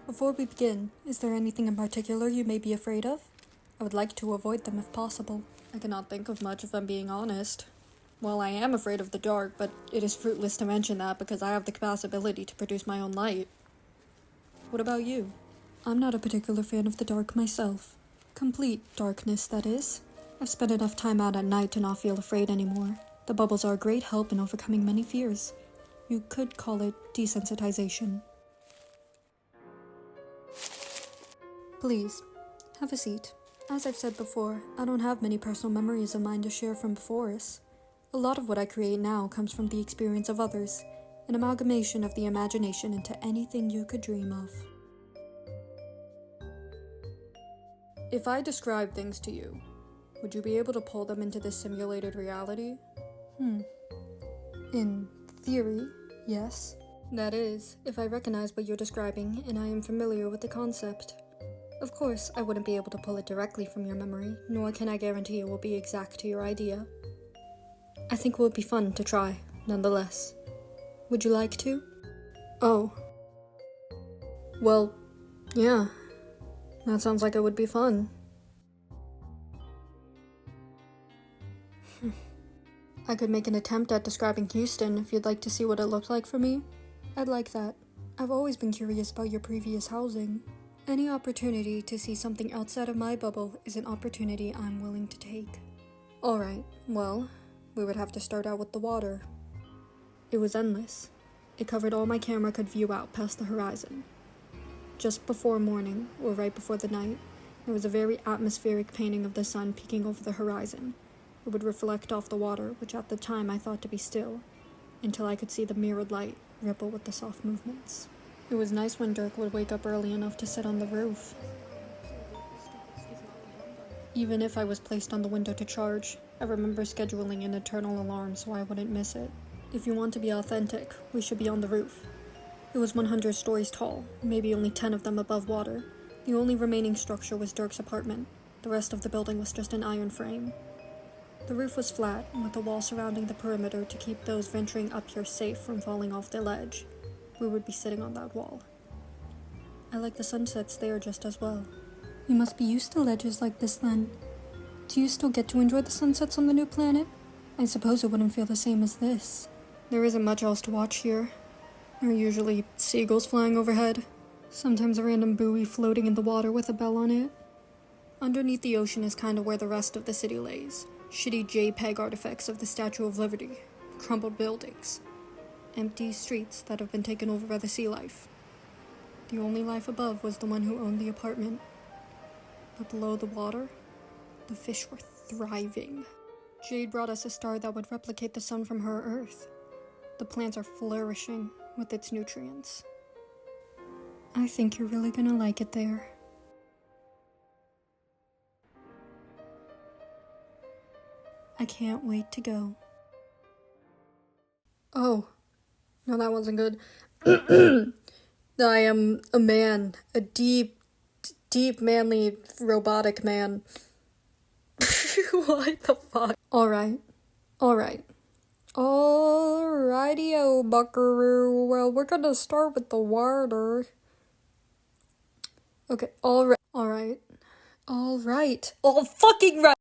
Before we begin, is there anything in particular you may be afraid of? I would like to avoid them if possible. I cannot think of much if I'm being honest. Well, I am afraid of the dark, but it is fruitless to mention that because I have the capacity to produce my own light. What about you? I'm not a particular fan of the dark myself. Complete darkness, that is. I've spent enough time out at night to not feel afraid anymore. The bubbles are a great help in overcoming many fears. You could call it desensitization. Please, have a seat. As I've said before, I don't have many personal memories of mine to share from before us. A lot of what I create now comes from the experience of others, an amalgamation of the imagination into anything you could dream of. If I describe things to you, would you be able to pull them into this simulated reality? In theory, yes. That is, if I recognize what you're describing and I am familiar with the concept. Of course, I wouldn't be able to pull it directly from your memory, nor can I guarantee it will be exact to your idea. I think it would be fun to try, nonetheless. Would you like to? Oh. Well, yeah. That sounds like it would be fun. I could make an attempt at describing Houston if you'd like to see what it looked like for me. I'd like that. I've always been curious about your previous housing. Any opportunity to see something outside of my bubble is an opportunity I'm willing to take. Alright, well, we would have to start out with the water. It was endless. It covered all my camera could view out past the horizon. Just before morning, or right before the night, there was a very atmospheric painting of the sun peeking over the horizon. It would reflect off the water, which at the time I thought to be still, until I could see the mirrored light ripple with the soft movements. It was nice when Dirk would wake up early enough to sit on the roof. Even if I was placed on the window to charge, I remember scheduling an internal alarm so I wouldn't miss it. If you want to be authentic, we should be on the roof. It was 100 stories tall, maybe only 10 of them above water. The only remaining structure was Dirk's apartment. The rest of the building was just an iron frame. The roof was flat, with a wall surrounding the perimeter to keep those venturing up here safe from falling off the ledge. We would be sitting on that wall. I like the sunsets there just as well. You must be used to ledges like this then. Do you still get to enjoy the sunsets on the new planet? I suppose it wouldn't feel the same as this. There isn't much else to watch here. There are usually seagulls flying overhead, sometimes a random buoy floating in the water with a bell on it. Underneath the ocean is kinda where the rest of the city lays. Shitty JPEG artifacts of the Statue of Liberty, crumbled buildings, empty streets that have been taken over by the sea life. The only life above was the one who owned the apartment. But below the water, the fish were thriving. Jade brought us a star that would replicate the sun from her Earth. The plants are flourishing with its nutrients. I think you're really gonna like it there. I can't wait to go. Oh, no, that wasn't good. I am a man, a deep, manly, robotic man. What the fuck? Alright. Alrighty-o, buckaroo. Well, we're gonna start with the water. Okay, alright. All fucking right.